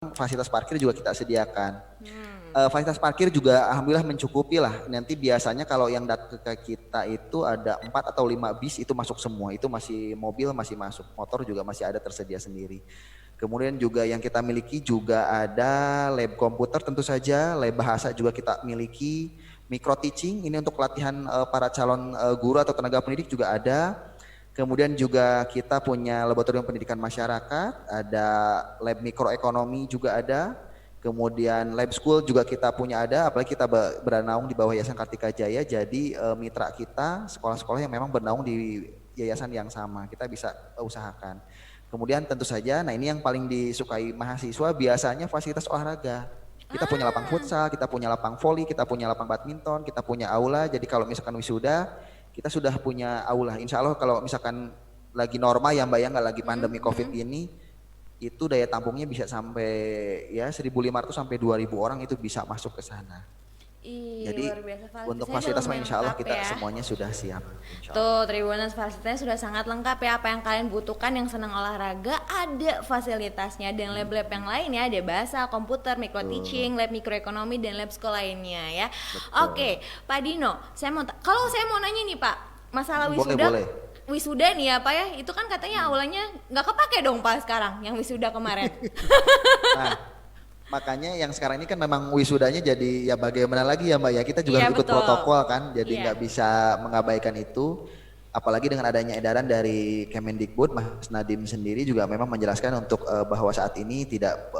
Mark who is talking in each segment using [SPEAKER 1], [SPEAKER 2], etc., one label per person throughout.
[SPEAKER 1] fasilitas parkir juga kita sediakan. Fasilitas parkir juga alhamdulillah mencukupi lah. Nanti biasanya kalau yang datang ke kita itu ada 4 atau 5 bis itu masuk semua. Itu masih mobil masih masuk, motor juga masih ada tersedia sendiri. Kemudian juga yang kita miliki juga ada lab komputer tentu saja, lab bahasa juga kita miliki, micro teaching ini untuk pelatihan para calon guru atau tenaga pendidik juga ada. Kemudian juga kita punya laboratorium pendidikan masyarakat, ada lab mikroekonomi juga ada. Kemudian lab school juga kita punya ada, apalagi kita bernaung di bawah Yayasan Kartika Jaya. Jadi mitra kita sekolah-sekolah yang memang bernaung di yayasan yang sama, kita bisa usahakan. Kemudian tentu saja, nah ini yang paling disukai mahasiswa biasanya fasilitas olahraga. Kita punya lapang futsal, kita punya lapang voli, kita punya lapang badminton, kita punya aula. Jadi kalau misalkan wisuda, kita sudah punya aula. Insya Allah kalau misalkan lagi normal ya Mbak ya, nggak lagi pandemi COVID ini, itu daya tampungnya bisa sampai ya 1.500 sampai 2.000 orang itu bisa masuk ke sana. Jadi
[SPEAKER 2] Luar biasa,
[SPEAKER 1] untuk
[SPEAKER 2] fasilitasnya
[SPEAKER 1] fasilitas
[SPEAKER 2] udah
[SPEAKER 1] insya Allah
[SPEAKER 2] lengkap
[SPEAKER 1] kita
[SPEAKER 2] ya.
[SPEAKER 1] semuanya sudah siap.
[SPEAKER 2] Tuh Tribuners, fasilitasnya sudah sangat lengkap ya. Apa yang kalian butuhkan yang senang olahraga ada fasilitasnya. Dan lab-lab yang lain ya, ada bahasa, komputer, micro teaching, lab mikroekonomi dan lab school lainnya ya.
[SPEAKER 1] Betul.
[SPEAKER 2] Oke, Pak Dino, kalau saya mau nanya nih Pak, masalah wisuda.
[SPEAKER 1] Boleh.
[SPEAKER 2] Wisuda nih ya Pak ya, itu kan katanya aulanya nggak kepake dong Pak sekarang yang wisuda kemarin.
[SPEAKER 1] Nah, makanya yang sekarang ini kan memang wisudanya jadi ya bagaimana lagi ya Mbak ya, kita juga
[SPEAKER 2] Iya,
[SPEAKER 1] harus ikut
[SPEAKER 2] betul.
[SPEAKER 1] protokol kan, jadi
[SPEAKER 2] Iya.
[SPEAKER 1] nggak bisa mengabaikan itu. Apalagi dengan adanya edaran dari Kemendikbud, Mas Nadiem sendiri juga memang menjelaskan untuk bahwa saat ini tidak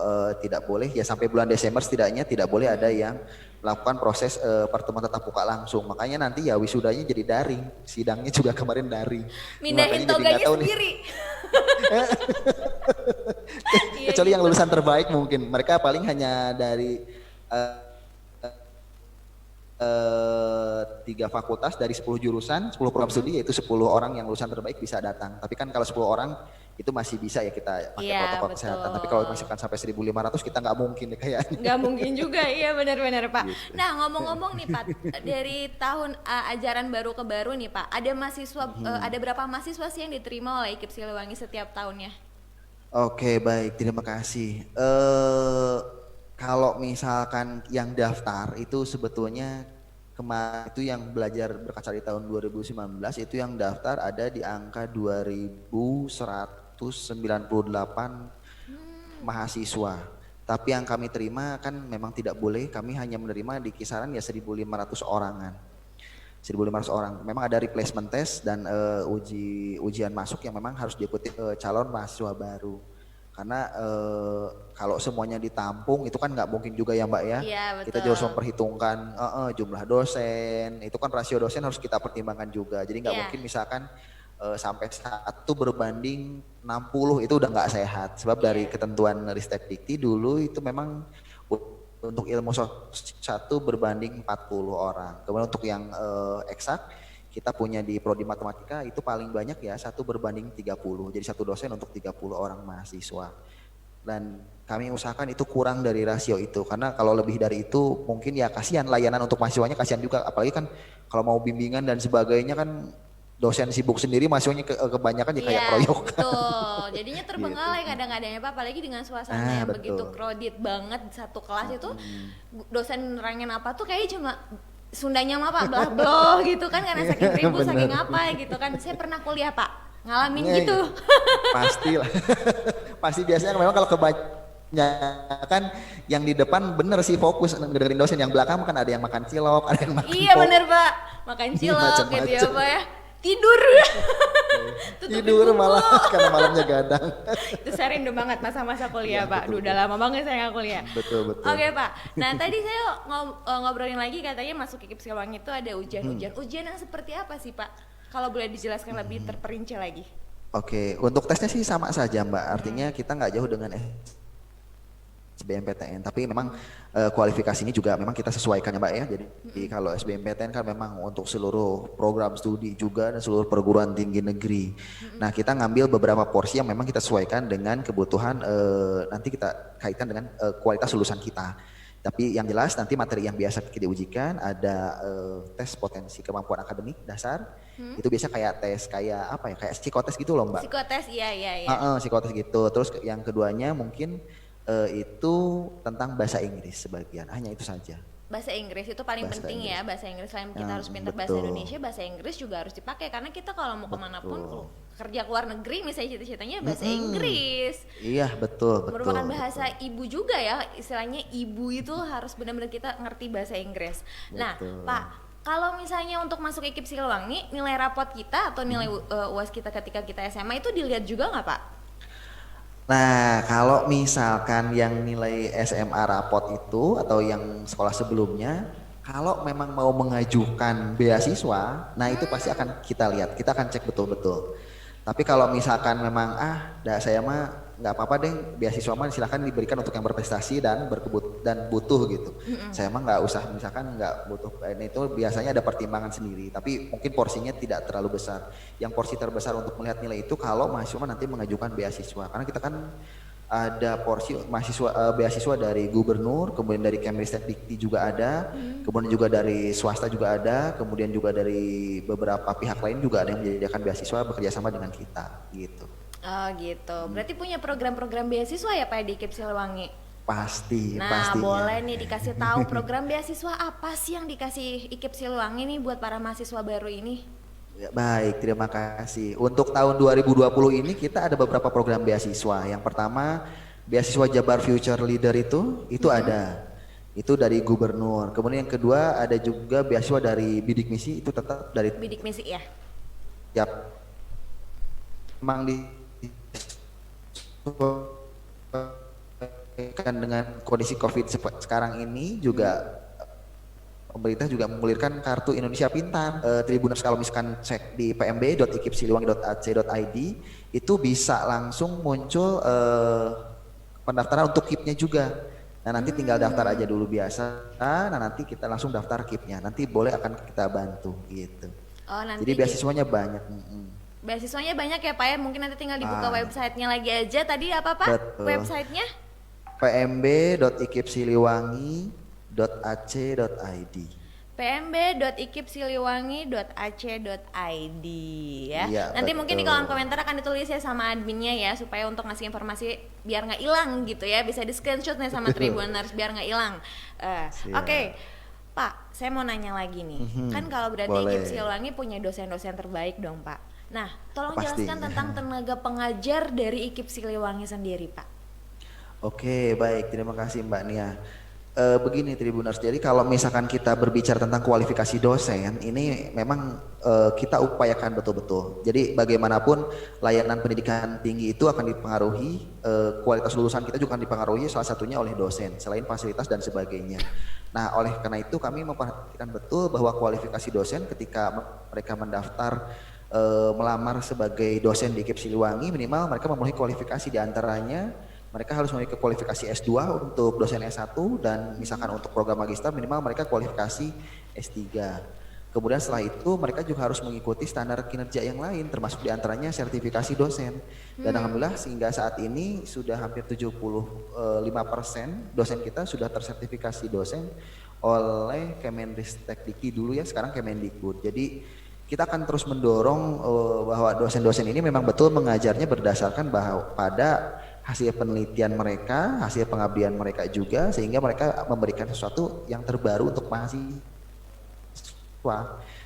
[SPEAKER 1] boleh ya sampai bulan Desember setidaknya tidak boleh ada yang melakukan proses pertemuan tatap muka langsung. Makanya nanti ya wisudanya jadi daring, sidangnya juga kemarin daring.
[SPEAKER 2] Mindahin
[SPEAKER 1] Makanya jadi
[SPEAKER 2] toganya
[SPEAKER 1] nggak tahu nih.
[SPEAKER 2] sendiri. Iya
[SPEAKER 1] Kecuali yang
[SPEAKER 2] gitu.
[SPEAKER 1] lulusan terbaik mungkin mereka paling hanya dari eh, 3 fakultas dari 10 jurusan, 10 program studi, yaitu 10 orang yang lulusan terbaik bisa datang. Tapi kan kalau 10 orang itu masih bisa ya kita pakai
[SPEAKER 2] Iya,
[SPEAKER 1] protokol kesehatan. Tapi kalau
[SPEAKER 2] betul.
[SPEAKER 1] misalkan sampai 1.500 kita nggak mungkin ya kayaknya.
[SPEAKER 2] Nggak mungkin juga, iya benar-benar Pak.
[SPEAKER 1] Gitu.
[SPEAKER 2] Nah ngomong-ngomong nih Pak, dari tahun ajaran baru ke baru nih Pak, ada mahasiswa, ada berapa mahasiswa sih yang diterima oleh IKIP Siliwangi setiap tahunnya?
[SPEAKER 1] Oke, baik, terima kasih. Kalau misalkan yang daftar itu sebetulnya kemarin itu yang belajar berkaca di tahun 2019 itu yang daftar ada di angka 2.198 mahasiswa. Tapi yang kami terima kan memang tidak boleh, kami hanya menerima di kisaran ya 1.500 orangan. 1.500 orang. Memang ada replacement test dan ujian masuk yang memang harus diikuti calon mahasiswa baru. Karena kalau semuanya ditampung itu kan nggak mungkin juga ya Mbak ya.
[SPEAKER 2] Iya
[SPEAKER 1] Kita
[SPEAKER 2] betul.
[SPEAKER 1] juga harus memperhitungkan jumlah dosen. Itu kan rasio dosen harus kita pertimbangkan juga. Jadi nggak
[SPEAKER 2] Iya.
[SPEAKER 1] mungkin misalkan sampai 1 berbanding 60 itu udah nggak sehat. Sebab dari ketentuan Ristek Dikti dulu itu memang untuk ilmu 1 berbanding 40 orang. Kemudian untuk yang eksak kita punya di prodi matematika itu paling banyak ya 1 berbanding 30. Jadi satu dosen untuk 30 orang mahasiswa. Dan kami usahakan itu kurang dari rasio itu karena kalau lebih dari itu mungkin ya kasihan layanan untuk mahasiswanya, kasihan juga apalagi kan kalau mau bimbingan dan sebagainya kan dosen sibuk sendiri, mahasiswanya kebanyakan ya kayak
[SPEAKER 2] Iya,
[SPEAKER 1] kroyok.
[SPEAKER 2] betul. Jadinya
[SPEAKER 1] Gitu.
[SPEAKER 2] terbengkalai kadang-kadangnya Pak, apalagi dengan suasana yang begitu
[SPEAKER 1] Betul.
[SPEAKER 2] crowded banget satu kelas itu dosen nerangin apa tuh kayak cuma Sundanya mah Pak belah beloh gitu kan karena saking ribut
[SPEAKER 1] Bener.
[SPEAKER 2] saking apa gitu kan. Saya pernah kuliah Pak ngalamin
[SPEAKER 1] Iya,
[SPEAKER 2] gitu.
[SPEAKER 1] Pasti lah. Pasti biasanya memang kalau kebanyakan yang di depan bener sih fokus ngedengerin dosen, yang belakang kan ada yang makan cilok, ada yang makan
[SPEAKER 2] Iya
[SPEAKER 1] pop.
[SPEAKER 2] bener Pak, makan cilok gitu ya
[SPEAKER 1] Macem-macem.
[SPEAKER 2] Pak ya. Tidur. Tutupin
[SPEAKER 1] Tidur
[SPEAKER 2] buku.
[SPEAKER 1] malah karena malamnya gadang.
[SPEAKER 2] Itu saya rindu banget masa-masa kuliah
[SPEAKER 1] Iya,
[SPEAKER 2] Pak.
[SPEAKER 1] betul,
[SPEAKER 2] Duh, udah lama banget saya nggak kuliah.
[SPEAKER 1] Betul.
[SPEAKER 2] Oke Pak. Nah tadi saya ngobrolin lagi katanya masuk IKIP Siliwangi itu ada ujian-ujian. Ujian yang seperti apa sih Pak? Kalau boleh dijelaskan lebih terperinci lagi.
[SPEAKER 1] Oke, untuk tesnya sih sama saja Mbak. Artinya kita nggak jauh dengan SBMPTN, tapi memang kualifikasi ini juga memang kita sesuaikan ya Mbak ya. Jadi kalau SBMPTN kan memang untuk seluruh program studi juga dan seluruh perguruan tinggi negeri. Nah kita ngambil beberapa porsi yang memang kita sesuaikan dengan kebutuhan, nanti kita kaitkan dengan kualitas lulusan kita. Tapi yang jelas nanti materi yang biasa kita ujikan ada tes potensi kemampuan akademik dasar. Itu biasa kayak tes kayak apa ya, kayak psikotes gitu loh Mbak.
[SPEAKER 2] Psikotes, iya.
[SPEAKER 1] Psikotes gitu. Terus yang keduanya mungkin itu tentang bahasa Inggris sebagian, hanya itu saja.
[SPEAKER 2] Bahasa Inggris itu paling
[SPEAKER 1] Bahasa
[SPEAKER 2] penting
[SPEAKER 1] Inggris.
[SPEAKER 2] ya, bahasa Inggris selain kita harus pintar bahasa
[SPEAKER 1] Betul.
[SPEAKER 2] Indonesia, bahasa Inggris juga harus dipakai karena kita kalau mau kemanapun
[SPEAKER 1] Betul.
[SPEAKER 2] kerja ke luar negeri misalnya cita-citanya bahasa
[SPEAKER 1] Mm-mm.
[SPEAKER 2] Inggris.
[SPEAKER 1] Iya betul betul.
[SPEAKER 2] Merupakan bahasa
[SPEAKER 1] betul.
[SPEAKER 2] ibu juga ya, istilahnya ibu itu harus benar-benar kita ngerti bahasa Inggris. Nah,
[SPEAKER 1] Betul.
[SPEAKER 2] Pak, kalau misalnya untuk masuk IKIP Siliwangi, nilai rapot kita atau nilai UAS kita ketika kita SMA itu dilihat juga nggak Pak?
[SPEAKER 1] Nah, kalau misalkan yang nilai SMA rapot itu atau yang sekolah sebelumnya, kalau memang mau mengajukan beasiswa, nah itu pasti akan kita lihat, kita akan cek betul-betul. Tapi kalau misalkan memang saya mah nggak apa-apa deh, beasiswa mah silakan diberikan untuk yang berprestasi dan butuh gitu. Saya mah nggak usah, misalkan nggak butuh, itu biasanya ada pertimbangan sendiri. Tapi mungkin porsinya tidak terlalu besar. Yang porsi terbesar untuk melihat nilai itu kalau mahasiswa nanti mengajukan beasiswa, karena kita kan ada porsi mahasiswa beasiswa dari gubernur, kemudian dari Kemristek-Dikti juga ada, kemudian juga dari swasta juga ada, kemudian juga dari beberapa pihak lain juga ada yang menyediakan beasiswa bekerja sama dengan kita gitu.
[SPEAKER 2] Oh gitu, berarti punya program-program beasiswa ya Pak di IKIP Siliwangi?
[SPEAKER 1] Pasti,
[SPEAKER 2] Nah
[SPEAKER 1] pastinya.
[SPEAKER 2] boleh nih dikasih tahu program beasiswa apa sih yang dikasih IKIP Siliwangi nih buat para mahasiswa baru ini?
[SPEAKER 1] Ya, baik, terima kasih. Untuk tahun 2020 ini kita ada beberapa program beasiswa. Yang pertama, beasiswa Jabar Future Leader itu ada. Itu dari gubernur. Kemudian yang kedua ada juga beasiswa dari Bidik Misi, itu tetap dari
[SPEAKER 2] Bidik misi ya?
[SPEAKER 1] tiap memang kan dengan kondisi COVID sekarang ini juga pemerintah juga menggulirkan kartu Indonesia Pintar. Tribuners kalau misalkan cek di pmb.ikipsiliwangi.ac.id itu bisa langsung muncul pendaftaran untuk KIP-nya juga. Nah nanti tinggal daftar aja dulu biasa. Nah nanti kita langsung daftar KIP-nya. Nanti boleh akan kita bantu gitu.
[SPEAKER 2] Oh nanti
[SPEAKER 1] Jadi beasiswanya banyak.
[SPEAKER 2] beasiswanya banyak ya Pak ya, mungkin nanti tinggal dibuka
[SPEAKER 1] Ah.
[SPEAKER 2] websitenya lagi aja. Tadi apa Pak
[SPEAKER 1] Betul.
[SPEAKER 2] websitenya?
[SPEAKER 1] pmb.ikipsiliwangi.ac.id.
[SPEAKER 2] pmb.ikipsiliwangi.ac.id ya.
[SPEAKER 1] Iya,
[SPEAKER 2] Nanti mungkin di kolom
[SPEAKER 1] betul.
[SPEAKER 2] komentar akan ditulis ya sama adminnya ya supaya untuk ngasih informasi biar nggak hilang gitu ya. Bisa di screenshot nih sama Tribuners biar nggak hilang.
[SPEAKER 1] Siap.
[SPEAKER 2] Oke. Pak, saya mau nanya lagi nih. Kan kalau berarti
[SPEAKER 1] Boleh.
[SPEAKER 2] IKIP Siliwangi punya dosen-dosen terbaik dong Pak. Nah, tolong
[SPEAKER 1] Pastinya.
[SPEAKER 2] jelaskan tentang tenaga pengajar dari IKIP Siliwangi sendiri Pak.
[SPEAKER 1] Oke, baik. Terima kasih Mbak Nia. Begini Tribuners, jadi kalau misalkan kita berbicara tentang kualifikasi dosen, ini memang kita upayakan betul-betul. Jadi bagaimanapun layanan pendidikan tinggi itu akan dipengaruhi, kualitas lulusan kita juga akan dipengaruhi salah satunya oleh dosen, selain fasilitas dan sebagainya. Nah, oleh karena itu kami memperhatikan betul bahwa kualifikasi dosen ketika mereka mendaftar melamar sebagai dosen di IKIP Siliwangi, minimal mereka memenuhi kualifikasi, diantaranya mereka harus memiliki kualifikasi S2 untuk dosen S1 dan misalkan untuk program magister minimal mereka kualifikasi S3. Kemudian setelah itu mereka juga harus mengikuti standar kinerja yang lain termasuk diantaranya sertifikasi dosen. Dan alhamdulillah sehingga saat ini sudah hampir 75% dosen kita sudah tersertifikasi dosen oleh Kemendikbud dulu ya, sekarang Kemendikbud. Jadi kita akan terus mendorong bahwa dosen-dosen ini memang betul mengajarnya berdasarkan bahwa pada hasil penelitian mereka, hasil pengabdian mereka juga, sehingga mereka memberikan sesuatu yang terbaru untuk mahasiswa.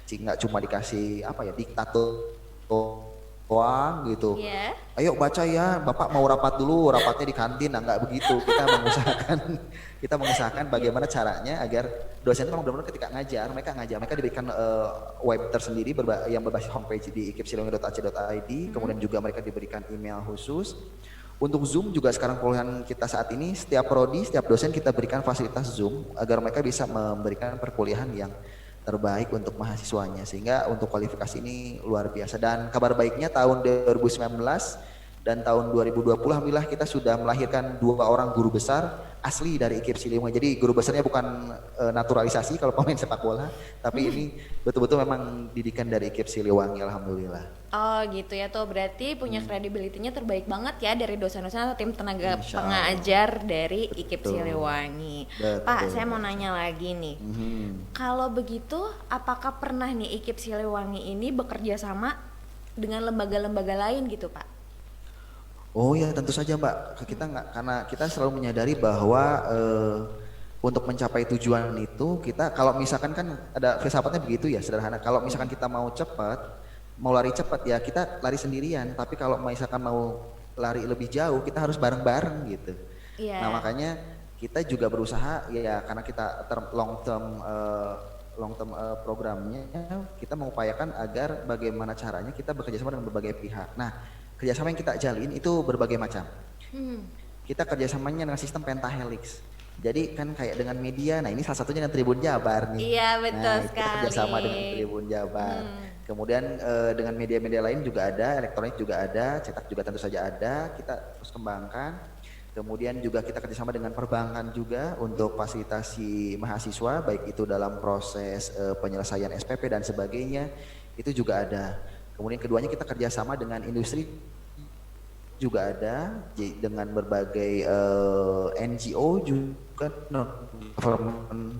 [SPEAKER 1] Sehingga cuma dikasih diktator doang gitu.
[SPEAKER 2] Iya.
[SPEAKER 1] Ayo baca ya, Bapak mau rapat dulu, rapatnya di kantin. Nah, enggak begitu. Kita mengusahakan bagaimana caranya agar dosen memang benar-benar ketika ngajar, mereka diberikan web tersendiri yang berbasis homepage di ikipsiliwangi.ac.id, kemudian juga mereka diberikan email khusus. Untuk Zoom juga sekarang pilihan kita saat ini setiap prodi, setiap dosen kita berikan fasilitas Zoom agar mereka bisa memberikan perkuliahan yang terbaik untuk mahasiswanya, sehingga untuk kualifikasi ini luar biasa. Dan kabar baiknya tahun 2019 dan tahun 2020 alhamdulillah kita sudah melahirkan 2 orang guru besar asli dari IKIP Siliwangi. Jadi guru besarnya bukan naturalisasi kalau pemain sepak bola, tapi ini betul-betul memang didikan dari IKIP Siliwangi alhamdulillah.
[SPEAKER 2] Oh gitu ya, tuh berarti punya credibility-nya terbaik banget ya dari dosen-dosen atau tim tenaga
[SPEAKER 1] Insya Allah.
[SPEAKER 2] pengajar dari IKIP
[SPEAKER 1] Betul.
[SPEAKER 2] Siliwangi.
[SPEAKER 1] Betul.
[SPEAKER 2] Pak, saya mau nanya lagi nih. Kalau begitu, apakah pernah nih IKIP Siliwangi ini bekerja sama dengan lembaga-lembaga lain gitu Pak?
[SPEAKER 1] Oh ya tentu saja Mbak, kita nggak, karena kita selalu menyadari bahwa untuk mencapai tujuan itu kita, kalau misalkan kan ada filsafatnya begitu ya, sederhana. Kalau misalkan kita mau cepat, mau lari cepat ya kita lari sendirian. Tapi kalau misalkan mau lari lebih jauh kita harus bareng-bareng gitu. Nah
[SPEAKER 2] Iya.
[SPEAKER 1] makanya kita juga berusaha ya, karena kita long term programnya, kita mengupayakan agar bagaimana caranya kita bekerja sama dengan berbagai pihak. Nah kerjasama yang kita jalin itu berbagai macam.
[SPEAKER 2] Hmm.
[SPEAKER 1] Kita kerjasamanya dengan sistem pentahelix. Jadi kan kayak dengan media, nah ini salah satunya dengan Tribun Jabar nih.
[SPEAKER 2] Iya betul
[SPEAKER 1] Nah itu kita
[SPEAKER 2] sekali.
[SPEAKER 1] kerjasama dengan Tribun Jabar. Kemudian dengan media-media lain juga ada, elektronik juga ada, cetak juga tentu saja ada. Kita terus kembangkan. Kemudian juga kita kerjasama dengan perbankan juga untuk fasilitasi mahasiswa, baik itu dalam proses penyelesaian SPP dan sebagainya, itu juga ada. Kemudian keduanya kita kerjasama dengan industri juga ada, dengan berbagai NGO juga, non government,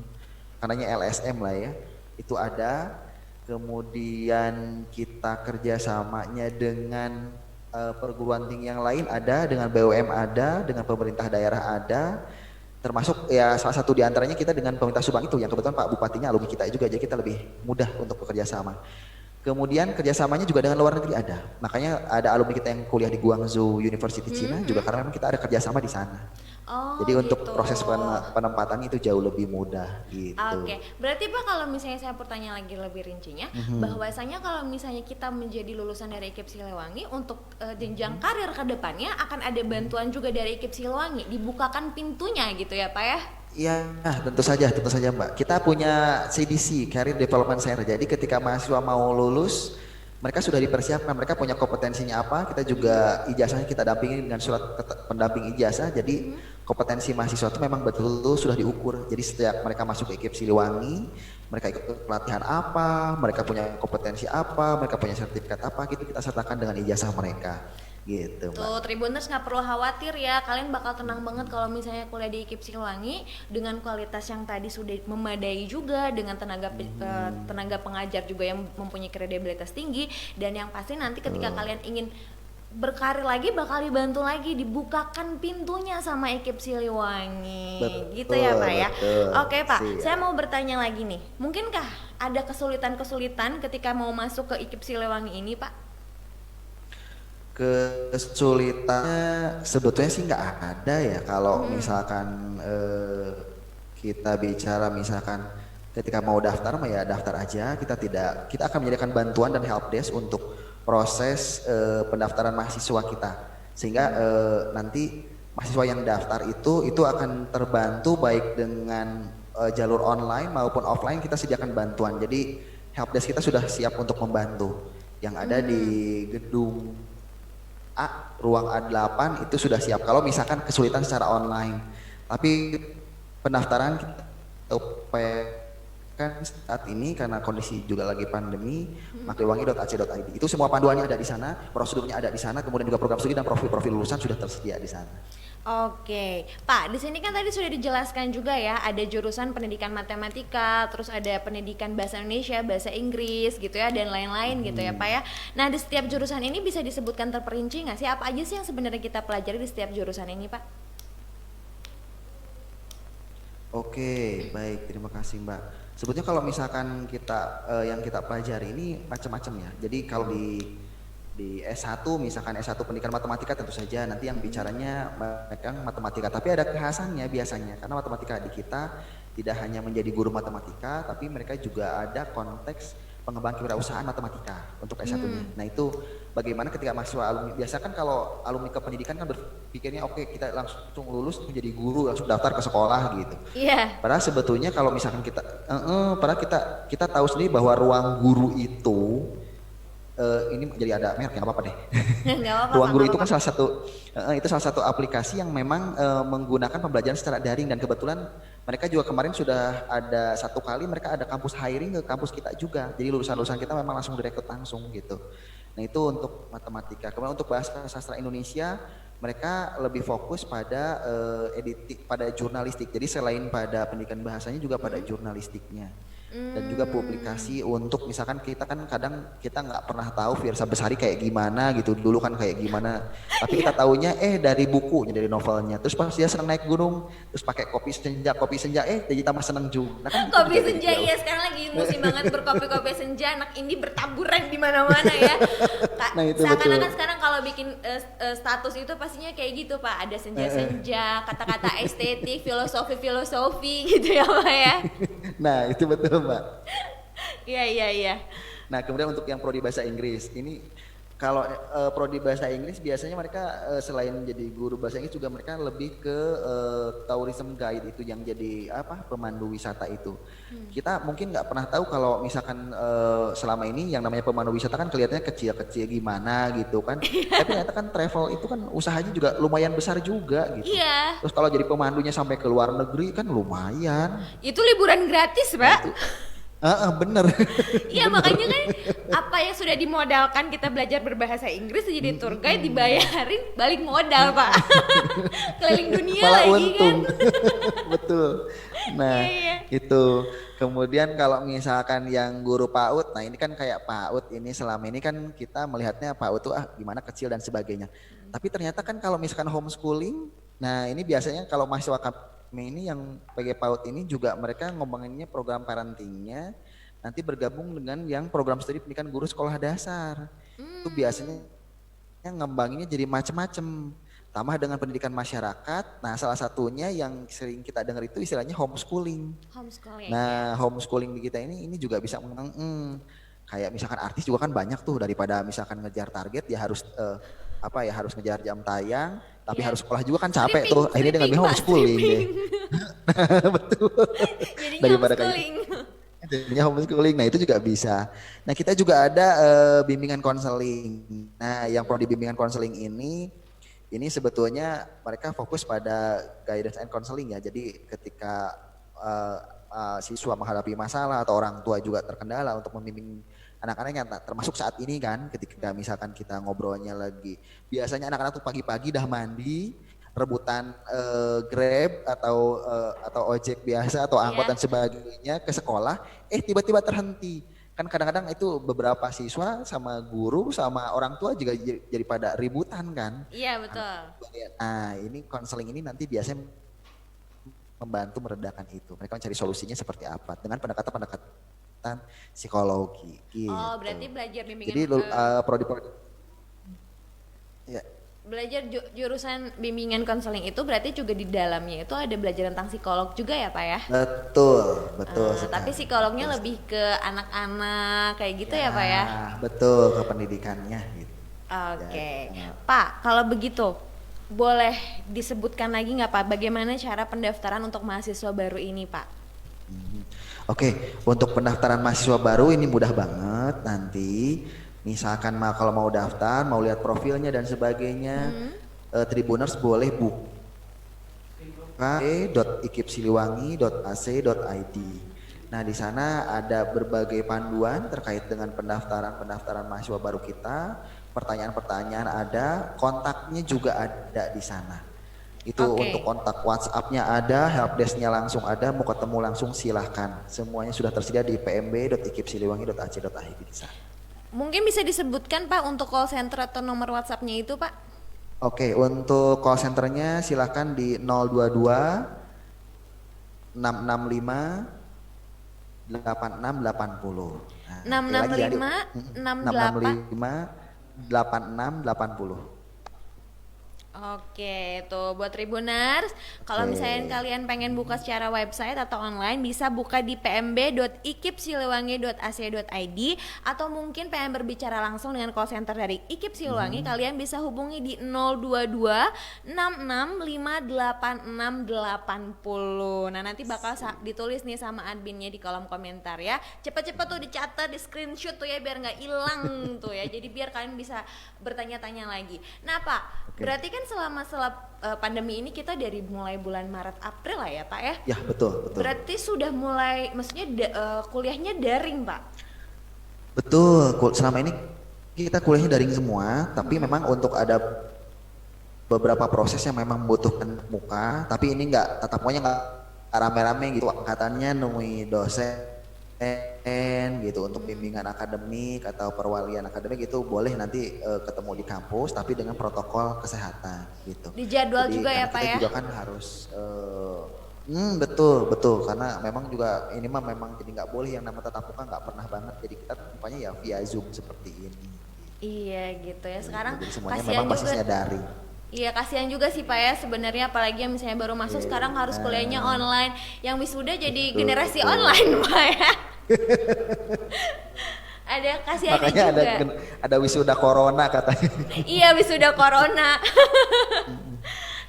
[SPEAKER 1] karenanya LSM lah ya, itu ada. Kemudian kita kerjasamanya dengan perguruan tinggi yang lain ada, dengan BUM ada, dengan pemerintah daerah ada, termasuk ya salah satu diantaranya kita dengan pemerintah Subang itu yang kebetulan Pak Bupatinya alumni kita juga, jadi kita lebih mudah untuk bekerja sama. Kemudian kerjasamanya juga dengan luar negeri ada, makanya ada alumni kita yang kuliah di Guangzhou University Cina juga, karena memang kita ada kerjasama di sana.
[SPEAKER 2] Oh
[SPEAKER 1] Jadi untuk
[SPEAKER 2] gitu.
[SPEAKER 1] proses penempatan itu jauh lebih mudah gitu.
[SPEAKER 2] Oke, berarti Pak kalau misalnya saya bertanya lagi lebih rincinya, bahwasanya kalau misalnya kita menjadi lulusan dari IKIP Siliwangi untuk jenjang karir ke depannya akan ada bantuan juga dari IKIP Siliwangi, dibukakan pintunya gitu ya Pak ya?
[SPEAKER 1] Iya, tentu saja Mbak. Kita punya CDC, Career Development Center. Jadi ketika mahasiswa mau lulus, mereka sudah dipersiapkan, mereka punya kompetensinya apa, kita juga ijazahnya kita dampingi dengan surat pendamping ijazah. Jadi kompetensi mahasiswa itu memang betul-betul sudah diukur. Jadi setiap mereka masuk ke IKIP Siliwangi, mereka ikut pelatihan apa, mereka punya kompetensi apa, mereka punya sertifikat apa, gitu kita sertakan dengan ijazah mereka. Gitu, Mbak.
[SPEAKER 2] Tuh Tribuners nggak perlu khawatir ya, kalian bakal tenang banget kalau misalnya kuliah di IKIP Siliwangi dengan kualitas yang tadi sudah memadai juga, dengan tenaga pengajar juga yang mempunyai kredibilitas tinggi, dan yang pasti nanti ketika kalian ingin berkarir lagi bakal dibantu lagi, dibukakan pintunya sama IKIP Siliwangi. Gitu ya Pak ya.
[SPEAKER 1] Betul.
[SPEAKER 2] Oke Pak,
[SPEAKER 1] Siap.
[SPEAKER 2] saya mau bertanya lagi nih, mungkinkah ada kesulitan-kesulitan ketika mau masuk ke IKIP Siliwangi ini Pak?
[SPEAKER 1] Kesulitannya sebetulnya sih nggak ada ya, kalau misalkan kita bicara misalkan ketika mau daftar mah ya daftar aja, kita akan menyediakan bantuan dan help desk untuk proses pendaftaran mahasiswa kita, sehingga nanti mahasiswa yang daftar itu akan terbantu baik dengan jalur online maupun offline, kita sediakan bantuan. Jadi help desk kita sudah siap untuk membantu, yang ada di gedung A, ruang A8 itu sudah siap kalau misalkan kesulitan secara online. Tapi pendaftaran kita upayakan saat ini karena kondisi juga lagi pandemi, makliwangi.ac.id. Itu semua panduannya ada di sana, prosedurnya ada di sana, kemudian juga program studi dan profil-profil lulusan sudah tersedia di sana.
[SPEAKER 2] Oke, Pak, di sini kan tadi sudah dijelaskan juga ya, ada jurusan pendidikan matematika, terus ada pendidikan bahasa Indonesia, bahasa Inggris gitu ya, dan lain-lain gitu ya, Pak ya. Nah, di setiap jurusan ini bisa disebutkan terperinci nggak sih apa aja sih yang sebenarnya kita pelajari di setiap jurusan ini, Pak?
[SPEAKER 1] Oke, baik, terima kasih Mbak. Sebetulnya kalau misalkan kita yang kita pelajari ini macam-macam ya. Jadi kalau di S1 misalkan S1 pendidikan matematika tentu saja nanti yang bicaranya mereka matematika, tapi ada kekhasannya biasanya karena matematika di kita tidak hanya menjadi guru matematika, tapi mereka juga ada konteks pengembangan kewirausahaan matematika untuk S1-nya. Nah itu bagaimana ketika mahasiswa alumni, biasa kan kalau alumni kependidikan kan berpikirnya oke, kita langsung lulus menjadi guru, langsung daftar ke sekolah gitu.
[SPEAKER 2] Iya.
[SPEAKER 1] Padahal sebetulnya kalau misalkan padahal kita tahu sendiri bahwa ruang guru itu ini jadi ada merek, nggak apa-apa deh.
[SPEAKER 2] Nggak apa-apa,
[SPEAKER 1] Ruang Guru
[SPEAKER 2] nggak
[SPEAKER 1] itu kan
[SPEAKER 2] apa-apa.
[SPEAKER 1] salah satu aplikasi yang memang menggunakan pembelajaran secara daring, dan kebetulan mereka juga kemarin sudah ada satu kali mereka ada kampus hiring ke kampus kita juga. Jadi lulusan-lulusan kita memang langsung direkrut langsung gitu. Nah itu untuk matematika. Kemudian untuk bahasa sastra Indonesia mereka lebih fokus pada pada jurnalistik. Jadi selain pada pendidikan bahasanya juga pada jurnalistiknya. dan juga publikasi untuk misalkan kita kan kadang kita nggak pernah tahu Fiersa Besari kayak gimana gitu dulu kan kayak gimana tapi kita taunya dari bukunya dari novelnya terus pas dia senang naik gunung terus pakai kopi senja jadi tambah seneng juga nah, kan
[SPEAKER 2] Kopi
[SPEAKER 1] juga
[SPEAKER 2] senja ya sekarang lagi musim banget berkopi senja, anak ini bertaburan di mana-mana ya.
[SPEAKER 1] Nah, itu
[SPEAKER 2] Seakan-akan
[SPEAKER 1] betul.
[SPEAKER 2] sekarang kalau bikin status itu pastinya kayak gitu Pak, ada senja-senja, kata-kata estetik, filosofi gitu ya Pak ya.
[SPEAKER 1] nah itu betul Mbak.
[SPEAKER 2] Iya.
[SPEAKER 1] Nah, kemudian untuk yang prodi bahasa Inggris, ini kalau prodi bahasa Inggris biasanya mereka selain jadi guru bahasa Inggris juga mereka lebih ke tourism guide itu yang jadi pemandu wisata itu. Kita mungkin nggak pernah tahu kalau misalkan selama ini yang namanya pemandu wisata kan kelihatannya kecil-kecil gimana gitu kan. Tapi ternyata kan travel itu kan usahanya juga lumayan besar juga gitu.
[SPEAKER 2] Iya.
[SPEAKER 1] Terus kalau jadi pemandunya sampai ke luar negeri kan lumayan.
[SPEAKER 2] Itu liburan gratis Pak.
[SPEAKER 1] Bener.
[SPEAKER 2] Iya makanya kan apa yang sudah dimodalkan kita belajar berbahasa Inggris jadi tour guide dibayarin balik modal Pak. Keliling dunia
[SPEAKER 1] Malah
[SPEAKER 2] lagi
[SPEAKER 1] untung.
[SPEAKER 2] kan.
[SPEAKER 1] Betul. Nah
[SPEAKER 2] Iya.
[SPEAKER 1] itu kemudian kalau misalkan yang guru PAUD, nah ini kan kayak PAUD ini selama ini kan kita melihatnya PAUD tuh gimana kecil dan sebagainya. Tapi ternyata kan kalau misalkan homeschooling, nah ini biasanya kalau mahasiswa kami ini yang PG PAUD ini juga mereka ngomonginnya program parentingnya nanti bergabung dengan yang program studi pendidikan guru sekolah dasar. Itu biasanya ngembanginnya jadi macam-macam. Tambah dengan pendidikan masyarakat. Nah, salah satunya yang sering kita dengar itu istilahnya homeschooling.
[SPEAKER 2] Homeschooling.
[SPEAKER 1] Nah, homeschooling di kita ini juga bisa kayak misalkan artis juga kan banyak tuh daripada misalkan ngejar target ya harus harus ngejar jam tayang tapi
[SPEAKER 2] Iya.
[SPEAKER 1] harus sekolah juga kan capek tuh akhirnya dia ngambil homeschooling deh. Betul.
[SPEAKER 2] Jadinya
[SPEAKER 1] Daripada
[SPEAKER 2] homeschooling.
[SPEAKER 1] jadinya homeschooling. Nah, itu juga bisa. Nah, kita juga ada bimbingan konseling. Nah, yang prodi bimbingan konseling ini sebetulnya mereka fokus pada guidance and counseling ya. Jadi ketika siswa menghadapi masalah atau orang tua juga terkendala untuk membimbing anak-anaknya, termasuk saat ini kan ketika misalkan kita ngobrolnya lagi, biasanya anak-anak tuh pagi-pagi dah mandi, rebutan Grab atau ojek biasa atau angkot dan sebagainya ke sekolah, tiba-tiba terhenti. Kan kadang-kadang itu beberapa siswa sama guru sama orang tua juga jadi pada ributan kan.
[SPEAKER 2] Iya betul.
[SPEAKER 1] Nah ini konseling ini nanti biasanya membantu meredakan itu. Mereka mencari solusinya seperti apa dengan pendekatan psikologi. Gitu.
[SPEAKER 2] Oh berarti belajar bimbingan.
[SPEAKER 1] Jadi prodi-prodi. Ya.
[SPEAKER 2] Belajar jurusan bimbingan konseling itu berarti juga di dalamnya itu ada belajar tentang psikolog juga ya Pak ya?
[SPEAKER 1] Betul.
[SPEAKER 2] Tapi psikolognya lebih ke anak-anak kayak gitu ya Pak ya?
[SPEAKER 1] Betul, ke pendidikannya gitu.
[SPEAKER 2] Oke. Pak, kalau begitu boleh disebutkan lagi nggak Pak bagaimana cara pendaftaran untuk mahasiswa baru ini Pak?
[SPEAKER 1] Oke, untuk pendaftaran mahasiswa baru ini mudah banget nanti. Misalkan kalau mau daftar, mau lihat profilnya dan sebagainya, Tribuners boleh buka e.ikipsiliwangi.ac.id. Nah di sana ada berbagai panduan terkait dengan pendaftaran mahasiswa baru kita, pertanyaan-pertanyaan ada, kontaknya juga ada di sana. Itu untuk kontak WhatsApp-nya ada, helpdesk-nya langsung ada, mau ketemu langsung silahkan. Semuanya sudah tersedia di pmb.ikipsiliwangi.ac.id di sana.
[SPEAKER 2] Mungkin bisa disebutkan Pak untuk call center atau nomor WhatsApp-nya itu Pak?
[SPEAKER 1] Oke, untuk call centernya silakan di 022 665 8680. Nah,
[SPEAKER 2] 665
[SPEAKER 1] 8680.
[SPEAKER 2] Oke, tuh buat Tribuners, kalau misalnya kalian pengen buka secara website atau online bisa buka di pmb.ikipsiliwangi.ac.id atau mungkin pengen berbicara langsung dengan call center dari IKIP Siliwangi, kalian bisa hubungi di 022 665 8680. Nah, nanti bakal ditulis nih sama adminnya di kolom komentar ya. Cepet-cepet tuh dicatat, di screenshot tuh ya biar nggak hilang tuh ya. Jadi biar kalian bisa bertanya-tanya lagi. Nah, Pak, berarti kan selama pandemi ini kita dari mulai bulan Maret April lah ya Pak ya?
[SPEAKER 1] Ya betul.
[SPEAKER 2] Berarti sudah mulai, maksudnya kuliahnya daring Pak?
[SPEAKER 1] Betul, selama ini kita kuliahnya daring semua, tapi memang untuk ada beberapa proses yang memang membutuhkan muka, tapi ini tatap mukanya nggak rame-rame gitu, angkatannya nemui dosen gitu untuk bimbingan akademik atau perwalian akademik itu boleh nanti ketemu di kampus tapi dengan protokol kesehatan gitu.
[SPEAKER 2] Dijadwal
[SPEAKER 1] Jadi
[SPEAKER 2] juga ya
[SPEAKER 1] karena
[SPEAKER 2] Pak
[SPEAKER 1] kita
[SPEAKER 2] ya?
[SPEAKER 1] juga kan harus betul betul karena memang juga ini mah memang jadi nggak boleh yang nama tatap muka nggak pernah banget jadi kita rupanya ya via Zoom seperti ini.
[SPEAKER 2] Iya gitu ya. Sekarang
[SPEAKER 1] Jadi semuanya
[SPEAKER 2] kasihan
[SPEAKER 1] memang
[SPEAKER 2] juga.
[SPEAKER 1] basisnya daring.
[SPEAKER 2] Iya kasihan juga sih Pak ya sebenarnya apalagi yang misalnya baru masuk sekarang harus kuliahnya online. Yang wisuda jadi
[SPEAKER 1] Betul,
[SPEAKER 2] generasi
[SPEAKER 1] betul.
[SPEAKER 2] online Pak ya. Ada kasihannya
[SPEAKER 1] Makanya
[SPEAKER 2] juga.
[SPEAKER 1] ada wisuda corona katanya.
[SPEAKER 2] Iya wisuda corona.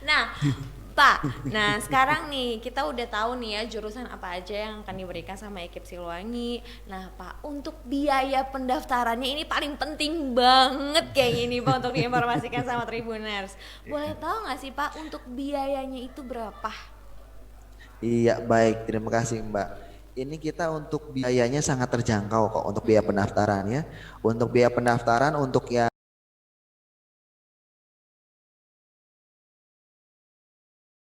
[SPEAKER 2] Nah, Pak, nah sekarang nih kita udah tahu nih ya jurusan apa aja yang akan diberikan sama Ekip Silwangi. Nah, Pak, untuk biaya pendaftarannya ini paling penting banget kayaknya ini Pak untuk diinformasikan sama Tribuners. Boleh tahu nggak sih Pak untuk biayanya itu berapa?
[SPEAKER 1] Iya baik, terima kasih Mbak. Ini kita untuk biayanya sangat terjangkau kok untuk biaya pendaftaran ya. Untuk biaya pendaftaran untuk yang